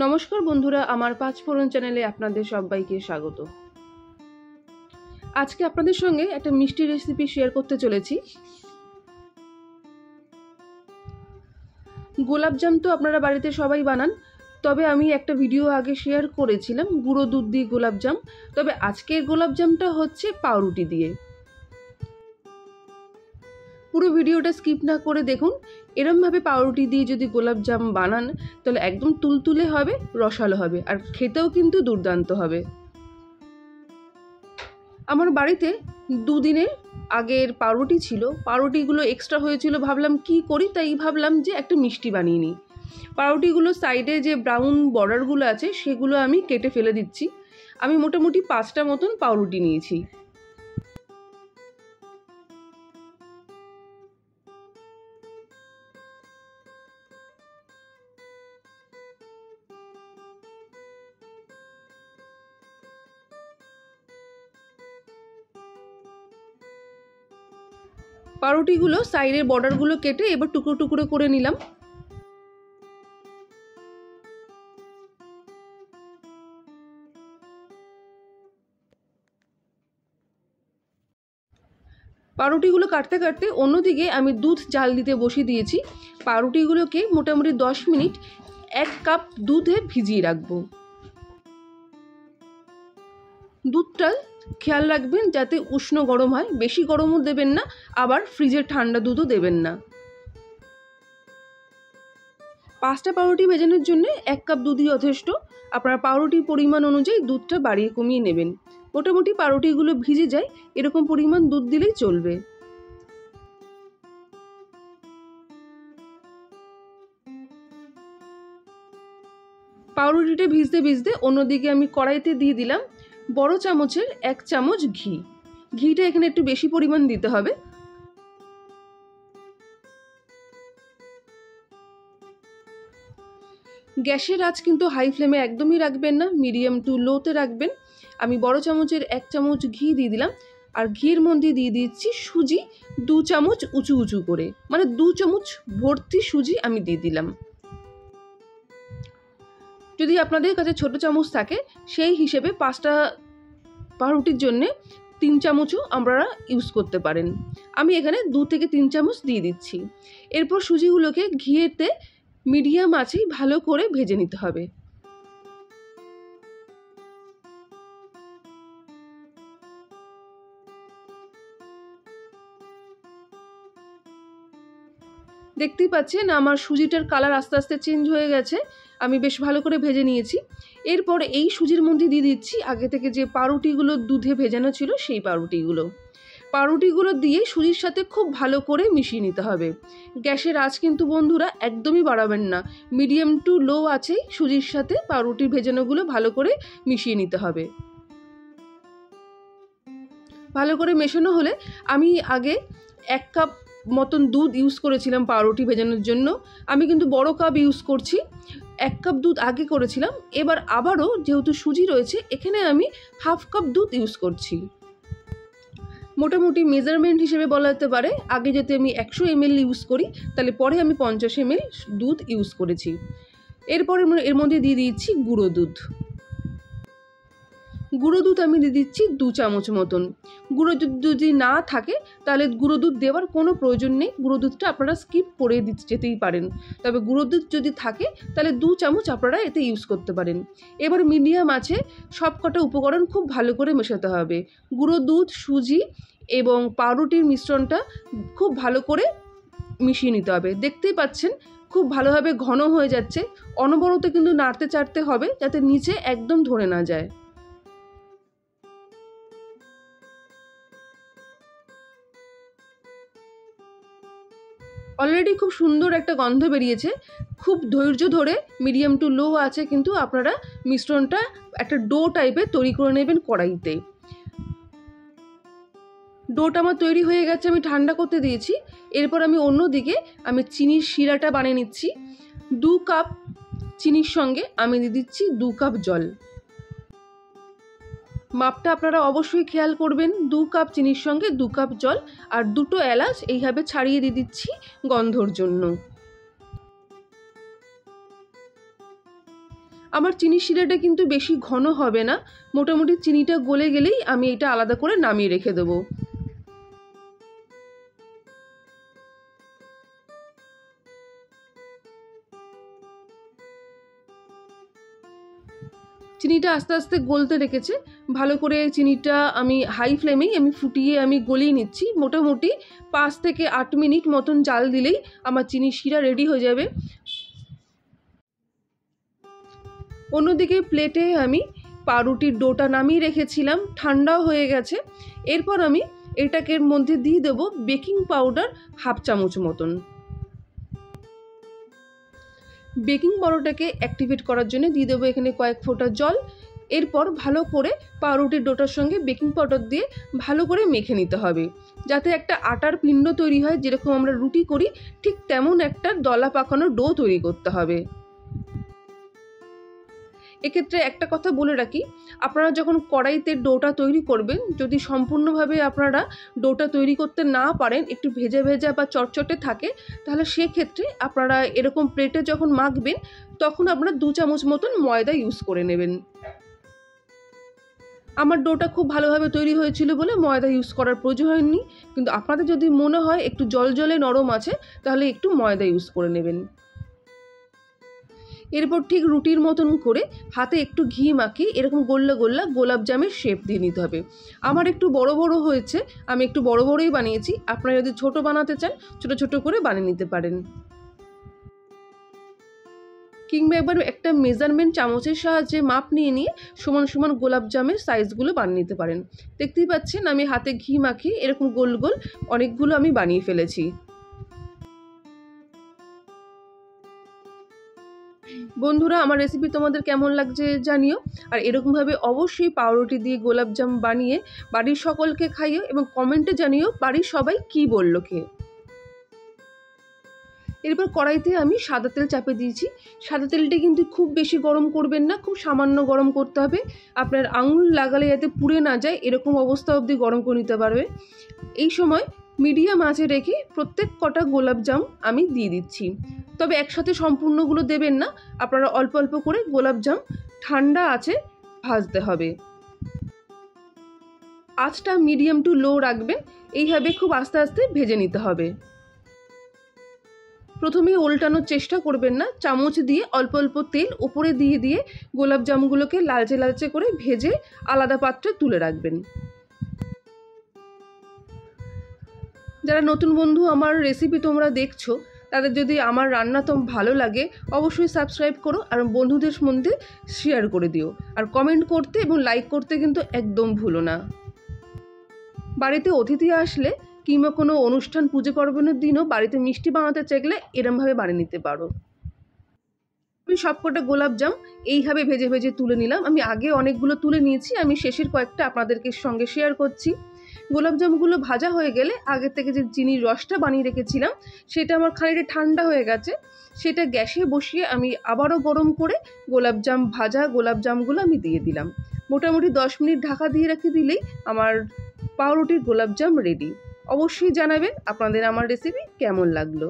নমস্কার বন্ধুরা, আমার পাঁচফোড়ন চ্যানেলে আপনাদের সবাইকে স্বাগত। আজকে আপনাদের সঙ্গে একটা মিষ্টি রেসিপি শেয়ার করতে চলেছি। গোলাপজাম তো আপনারা বাড়িতে সবাই বানান, তবে আমি একটা ভিডিও আগে শেয়ার করেছিলাম গুঁড়ো দুধ দিয়ে গোলাপজাম। তবে আজকের গোলাপজামটা হচ্ছে পাউরুটি দিয়ে। পুরো ভিডিওটা স্কিপ না করে দেখুন। এরমভাবে পাউরুটি দিয়ে যদি গোলাপজাম বানান তাহলে একদম তুলতুলে হবে, রসালো হবে, আর খেতেও কিন্তু দুর্দান্ত হবে। আমার বাড়িতে দুদিনের আগের পাউরুটি ছিল, পাউরুটিগুলো এক্সট্রা হয়েছিল। ভাবলাম কি করি, তাই ভাবলাম যে একটা মিষ্টি বানিয়ে নিই। পাউরুটিগুলো সাইডে যে ব্রাউন বর্ডারগুলো আছে সেগুলো আমি কেটে ফেলে দিচ্ছি। আমি মোটামুটি 5টা মতন পাউরুটি নিয়েছি। পাউরুটিগুলো সাইডের বর্ডারগুলো কেটে এবার টুকরো টুকরো করে নিলাম। পাউরুটিগুলো কাটতে কাটতে অন্যদিকে আমি দুধ জাল দিতে বসিয়ে দিয়েছি। পাউরুটিগুলোকে মোটামুটি 10 মিনিট 1 কাপ দুধে ভিজিয়ে রাখবো। দুধটা খেয়াল রাখবেন যাতে উষ্ণ গরম হয়, বেশি গরমও দেবেন না, আবার ফ্রিজের ঠান্ডা দুধও দেবেন না। 5টা পাউরুটি ভেজানোর জন্য 1 কাপ দুধই যথেষ্ট। আপনারা পাউরুটির পরিমাণ অনুযায়ী দুধটা বাড়িয়ে কমিয়ে নেবেন। মোটামুটি পাউরুটিগুলো ভিজে যায় এরকম পরিমাণ দুধ দিলেই চলবে। পাউরুটিটা ভিজতে ভিজতে অন্যদিকে আমি কড়াইতে দিয়ে দিলাম বড় চামচের 1 চামচ ঘি। ঘিটা এখানে একটু বেশি পরিমাণ দিতে হবে। গ্যাসের আঁচ কিন্তু হাই ফ্লেমে একদমই রাখবেন না, মিডিয়াম টু লোতে রাখবেন। আমি বড় চামচের 1 চামচ ঘি দিয়ে দিলাম, আর ঘির মধ্যে দিয়ে দিচ্ছি সুজি 2 চামচ উঁচু উঁচু করে, মানে 2 চামচ ভর্তি সুজি আমি দিয়ে দিলাম। যদি আপনাদের কাছে ছোট চামচ থাকে সেই হিসেবে 5টা পাউরুটির জন্য 3 চামচও আপনারা ইউজ করতে পারেন। আমি এখানে 2 থেকে 3 চামচ দিয়ে দিচ্ছি। এরপর সুজিগুলোকে ঘিয়েতে মিডিয়াম আঁচেই ভালো করে ভেজে নিতে হবে। দেখতেই পাচ্ছেন আমার সুজিটার কালার আস্তে আস্তে চেঞ্জ হয়ে গেছে। আমি বেশ ভালো করে ভেজে নিয়েছি। এরপর এই সুজির মধ্যে দিয়ে দিচ্ছি আগে থেকে যে পাউরুটিগুলো দুধে ভেজানো ছিল সেই পাউরুটিগুলো দিয়ে সুজির সাথে খুব ভালো করে মিশিয়ে নিতে হবে। গ্যাসের আঁচ কিন্তু বন্ধুরা একদমই বাড়াবেন না, মিডিয়াম টু লো আঁচেই সুজির সাথে পাউরুটির ভেজানোগুলো ভালো করে মিশিয়ে নিতে হবে। ভালো করে মেশানো হলে আমি আগে 1 কাপ মতন দুধ ইউজ করেছিলাম পাউরুটি ভেজানোর জন্য। আমি কিন্তু বড় কাপ ইউজ করছি। 1 কাপ দুধ আগে করেছিলাম, এবার আবারও যেহেতু সুজি রয়েছে এখানে আমি হাফ কাপ দুধ ইউজ করছি। মোটামুটি মেজারমেন্ট হিসেবে বলা যেতে পারে আগে যদি আমি 100 ml ইউজ করি তাহলে পরে আমি 50 ml দুধ ইউজ করেছি। এরপরে এর মধ্যে দিয়ে দিচ্ছি গুঁড়ো দুধ আমি দিয়ে দিচ্ছি 2 চামচ মতন। গুঁড়ো দুধ যদি না থাকে তাহলে গুঁড়ো দুধ দেওয়ার কোনো প্রয়োজন নেই, গুঁড়ো দুধটা আপনারা স্কিপ করে যেতেই পারেন। তবে গুঁড়ো দুধ যদি থাকে তাহলে 2 চামচ আপনারা এতে ইউজ করতে পারেন। এবার মিডিয়াম আছে সব কটা উপকরণ খুব ভালো করে মেশাতে হবে। গুঁড়ো দুধ, সুজি এবং পাউরুটির মিশ্রণটা খুব ভালো করে মিশিয়ে নিতে হবে। দেখতেই পাচ্ছেন খুব ভালোভাবে ঘন হয়ে যাচ্ছে। অনবরত কিন্তু নাড়তে চাড়তে হবে যাতে নিচে একদম ধরে না যায়। অলরেডি খুব সুন্দর একটা গন্ধ বেরিয়েছে। খুব ধৈর্য ধরে মিডিয়াম টু লো আছে কিন্তু আপনারা মিশ্রণটা একটা ডো টাইপের তৈরি করে নেবেন কড়াইতে। ডোটা আমার তৈরি হয়ে গেছে, আমি ঠান্ডা করতে দিয়েছি। এরপর আমি অন্যদিকে চিনির শিরাটা বানিয়ে নিচ্ছি। 2 কাপ চিনির সঙ্গে আমি দিয়ে দিচ্ছি 2 কাপ জল। মাপটা আপনারা অবশ্যই খেয়াল করবেন। 2 কাপ চিনির সঙ্গে 2 কাপ জল আর 2টো এলাচ এইভাবে ছাড়িয়ে দিয়ে দিচ্ছি গন্ধর জন্য। আমার চিনি শিরাটা কিন্তু বেশি ঘন হবে না, মোটামুটি চিনিটা গলে গেলেই আমি এটা আলাদা করে নামিয়ে রেখে দেবো। চিনিটা আস্তে আস্তে গলতে রেখেছে, ভালো করে চিনিটা আমি হাই ফ্লেমেই ফুটিয়ে গলিয়ে নিচ্ছি। মোটামুটি 5 থেকে 8 মিনিট মতন জাল দিলেই আমার চিনি শিরা রেডি হয়ে যাবে। অন্যদিকে প্লেটে আমি পাউরুটির ডোটা নামিয়ে রেখেছিলাম, ঠান্ডাও হয়ে গেছে। এরপর আমি এটাকে মধ্যে দিয়ে দেবো বেকিং পাউডার 1/2 চামচ মতন। বেকিং পাউডারটাকে অ্যাক্টিভেট করার জন্য দিয়ে দেবো এখানে কয়েক ফোঁটা জল। এরপর ভালো করে পাউরুটির ডোটার সঙ্গে বেকিং পাউডার দিয়ে ভালো করে মেখে নিতে হবে, যাতে একটা আটার পিণ্ড তৈরি হয়। যেরকম আমরা রুটি করি ঠিক তেমন একটা দলা পাকানো ডো তৈরি করতে হবে। এক্ষেত্রে একটা কথা বলে রাখি, আপনারা যখন কড়াইতে ডোটা তৈরি করবেন, যদি সম্পূর্ণভাবে আপনারা ডোটা তৈরি করতে না পারেন, একটু ভেজা ভেজা বা চটচটে থাকে, তাহলে সেক্ষেত্রে আপনারা এরকম প্লেটে যখন মাখবেন তখন আপনারা 2 চামচ মতন ময়দা ইউজ করে নেবেন। আমার ডোটা খুব ভালোভাবে তৈরি হয়েছিল বলে ময়দা ইউজ করার প্রয়োজন হয়নি, কিন্তু আপনাদের যদি মনে হয় একটু জলজলে নরম আছে তাহলে একটু ময়দা ইউজ করে নেবেন। এরপর ঠিক রুটির মতন করে হাতে একটু ঘি মাখিয়ে এরকম গোল্লা গোল্লা গোলাপ জামের শেপ দিয়ে নিতে হবে। আমার একটু বড় বড় হয়েছে, আমি একটু বড় বড়ই বানিয়েছি। আপনারা যদি ছোট বানাতে চান ছোট ছোট করে বানিয়ে নিতে পারেন, কিংবা একবার একটা মেজারমেন্ট চামচের সাহায্যে মাপ নিয়ে সমান সমান গোলাপ জামের সাইজগুলো বানিয়ে নিতে পারেন। দেখতেই পাচ্ছেন আমি হাতে ঘি মাখিয়ে এরকম গোল গোল অনেকগুলো আমি বানিয়ে ফেলেছি। বন্ধুরা, আমার রেসিপি তোমাদের কেমন লাগছে জানিও, আর এরকমভাবে অবশ্যই পাউরুটি দিয়ে গোলাপজাম বানিয়ে বাড়ির সকলকে খাইও এবং কমেন্টে জানিও বাড়ির সবাই কি বললো খেয়ে। এরপর কড়াইতে আমি সাদা তেল চাপে দিয়েছি। সাদা তেলটা কিন্তু খুব বেশি গরম করবেন না, খুব সামান্য গরম করতে হবে। আপনার আঙুল লাগালে যাতে পুড়ে না যায় এরকম অবস্থা অবধি গরম করে নিতে পারবে। এই সময় মিডিয়াম আঁচে রেখে প্রত্যেক কটা গোলাপজাম আমি দিয়ে দিচ্ছি, তবে একসাথে সম্পূর্ণগুলো দেবেন না, আপনারা অল্প অল্প করে গোলাপজাম ঠান্ডা আঁচে ভাজতে হবে। আঁচটা মিডিয়াম টু লো রাখবেন, এইভাবে খুব আস্তে আস্তে ভেজে নিতে হবে। প্রথমে উল্টানোর চেষ্টা করবেন না, চামচ দিয়ে অল্প অল্প তেল উপরে দিয়ে দিয়ে গোলাপজামগুলোকে লালচে লালচে করে ভেজে আলাদা পাত্রে তুলে রাখবেন। যারা নতুন বন্ধু আমার রেসিপি তোমরা দেখছো, তাদের যদি আমার রান্না তো ভালো লাগে অবশ্যই সাবস্ক্রাইব করো আর বন্ধুদের মধ্যে শেয়ার করে দিও, আর কমেন্ট করতে এবং লাইক করতে কিন্তু একদম ভুলো না। বাড়িতে অতিথি আসলে কিংবা কোনো অনুষ্ঠান পুজো পার্বণের দিনও বাড়িতে মিষ্টি বানাতে চাইলে এরমভাবে বানিয়ে নিতে পারো। আমি সবকটা গোলাপজাম এইভাবে ভেজে ভেজে তুলে নিলাম। আমি আগে অনেকগুলো তুলে নিয়েছি, আমি শেষের কয়েকটা আপনাদেরকে সঙ্গে শেয়ার করছি। গোলাপজামগুলো ভাজা হয়ে গেলে আগের থেকে যে চিনির রসটা বানিয়ে রেখেছিলাম সেটা আমার খানিকটা ঠান্ডা হয়ে গেছে, সেটা গ্যাসে বসিয়ে আমি আবারও গরম করে ভাজা গোলাপজামগুলো আমি দিয়ে দিলাম। মোটামুটি 10 মিনিট ঢাকা দিয়ে রেখে দিলেই আমার পাউরুটির গোলাপজাম রেডি। অবশ্যই জানাবেন আপনাদের আমার রেসিপি কেমন লাগলো।